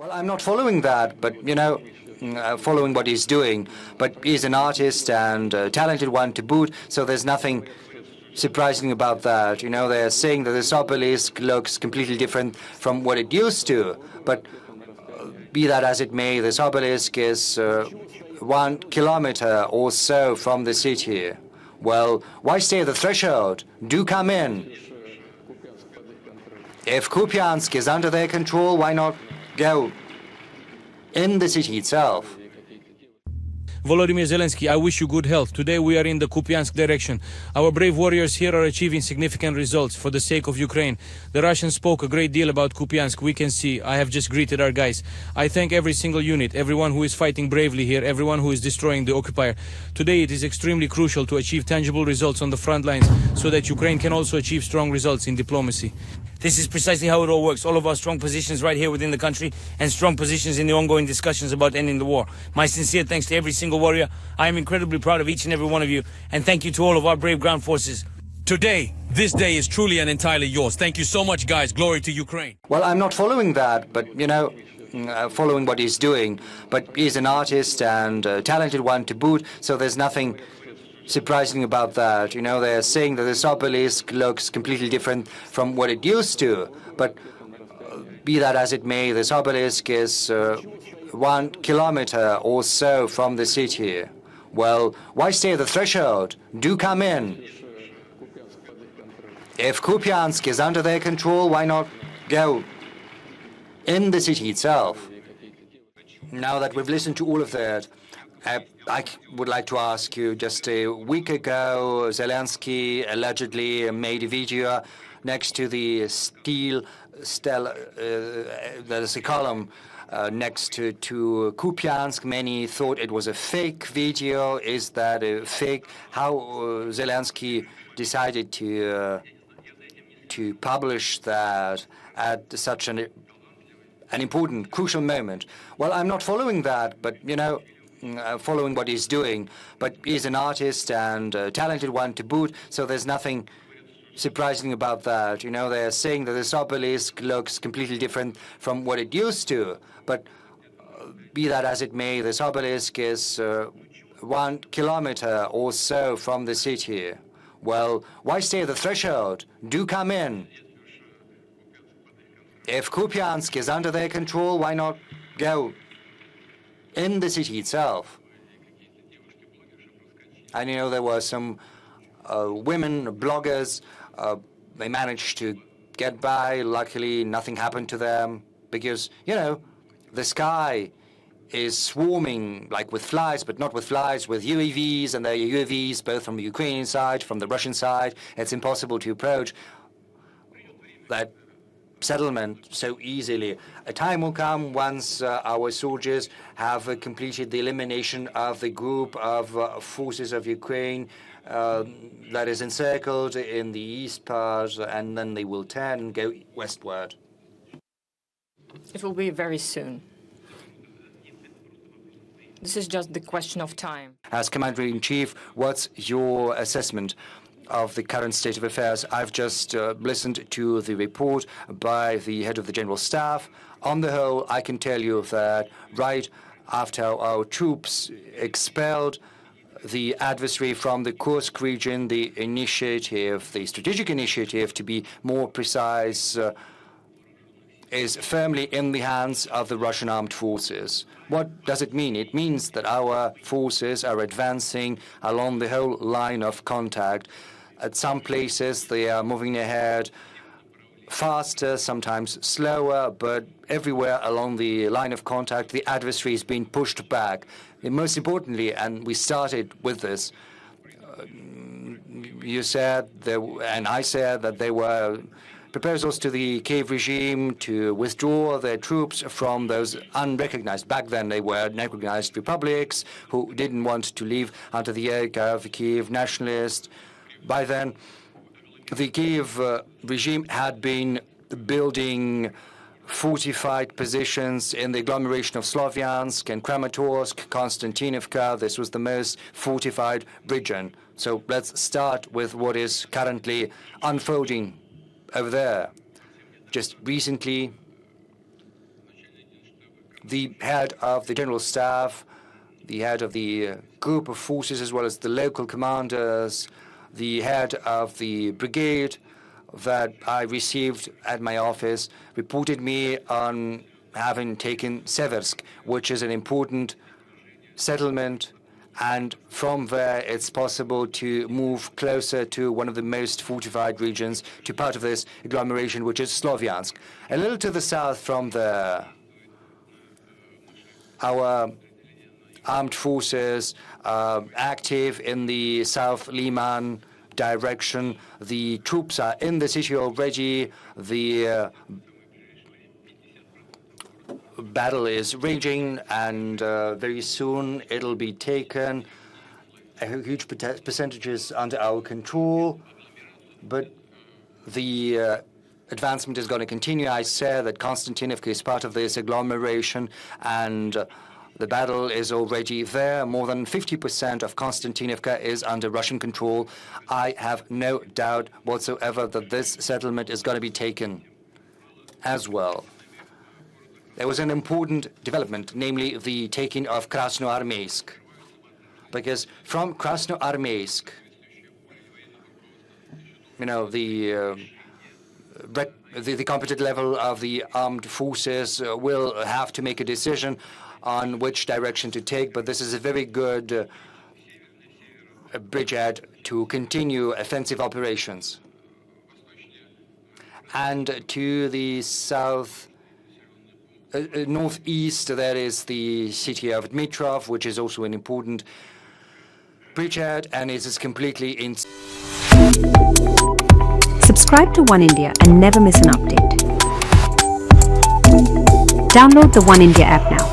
Well, I'm not following that, but, following what he's doing. But he's an artist and a talented one to boot, so there's nothing surprising about that. They're saying that this obelisk looks completely different from what it used to. But be that as it may, this obelisk is 1 kilometer or so from the city. Well, why stay at the threshold? Do come in. If Kupyansk is under their control, why not go in the city itself? Volodymyr Zelensky, I wish you good health. Today we are in the Kupyansk direction. Our brave warriors here are achieving significant results for the sake of Ukraine. The Russians spoke a great deal about Kupyansk. We can see. I have just greeted our guys. I thank every single unit, everyone who is fighting bravely here, everyone who is destroying the occupier. Today it is extremely crucial to achieve tangible results on the front lines so that Ukraine can also achieve strong results in diplomacy. This is precisely how it all works. All of our strong positions right here within the country and strong positions in the ongoing discussions about ending the war. My sincere thanks to every single warrior. I am incredibly proud of each and every one of you. And thank you to all of our brave ground forces. Today, this day is truly and entirely yours. Thank you so much, guys. Glory to Ukraine. Well, I'm not following that, but, following what he's doing. But he's an artist and a talented one to boot, so there's nothing surprising about that. They're saying that this obelisk looks completely different from what it used to. But be that as it may, this obelisk is 1 kilometer or so from the city. Well, why stay at the threshold? Do come in. If Kupyansk is under their control, why not go in the city itself? Now that we've listened to all of that, I would like to ask you, just a week ago, Zelensky allegedly made a video next to the steel stela, there's a column next to Kupyansk. Many thought it was a fake video. Is that a fake? How Zelensky decided to publish that at such an important, crucial moment? Well, I'm not following that, but, following what he's doing. But he's an artist and a talented one to boot, so there's nothing surprising about that. They're saying that this obelisk looks completely different from what it used to. But be that as it may, this obelisk is 1 kilometer or so from the city. Well, why stay at the threshold? Do come in. If Kupyansk is under their control, why not go in the city itself? And there were some women bloggers. They managed to get by. Luckily, nothing happened to them because, the sky is swarming like with flies, but not with flies, with UAVs, and there are UAVs both from the Ukrainian side, from the Russian side. It's impossible to approach that settlement so easily. A time will come once our soldiers have completed the elimination of the group of forces of Ukraine that is encircled in the east part, and then they will turn and go westward. It will be very soon. This is just the question of time. As Commander-in-Chief, what's your assessment of the current state of affairs? I've just listened to the report by the head of the General Staff. On the whole, I can tell you that right after our troops expelled the adversary from the Kursk region, the initiative, the strategic initiative, to be more precise, is firmly in the hands of the Russian armed forces. What does it mean? It means that our forces are advancing along the whole line of contact. At some places, they are moving ahead faster, sometimes slower, but everywhere along the line of contact, the adversary is being pushed back. And most importantly, and we started with this, you said, and I said, that there were proposals to the Kyiv regime to withdraw their troops from those unrecognized, back then they were unrecognized republics, who didn't want to leave under the yoke of Kyiv nationalists. By then, the Kyiv regime had been building fortified positions in the agglomeration of Slavyansk and Kramatorsk, Konstantinovka. This was the most fortified region. So let's start with what is currently unfolding over there. Just recently, the head of the general staff, the head of the group of forces, as well as the local commanders, the head of the brigade that I received at my office, reported me on having taken Seversk, which is an important settlement, and from there it's possible to move closer to one of the most fortified regions, to part of this agglomeration, which is Slovyansk. A little to the south from there, our armed forces are active in the South Liman direction. The troops are in the city already. The battle is raging, and very soon it'll be taken. A huge percentages under our control, but the advancement is going to continue. I said that Konstantinovka is part of this agglomeration, and the battle is already there. More than 50% of Konstantinovka is under Russian control. I have no doubt whatsoever that this settlement is going to be taken as well. There was an important development, namely the taking of Krasnoarmeysk, because from Krasnoarmeysk, the competent level of the armed forces will have to make a decision on which direction to take, but this is a very good bridgehead to continue offensive operations. And to the south, northeast, there is the city of Dmitrov, which is also an important bridgehead, and it is completely in. Subscribe to One India and never miss an update. Download the One India app now.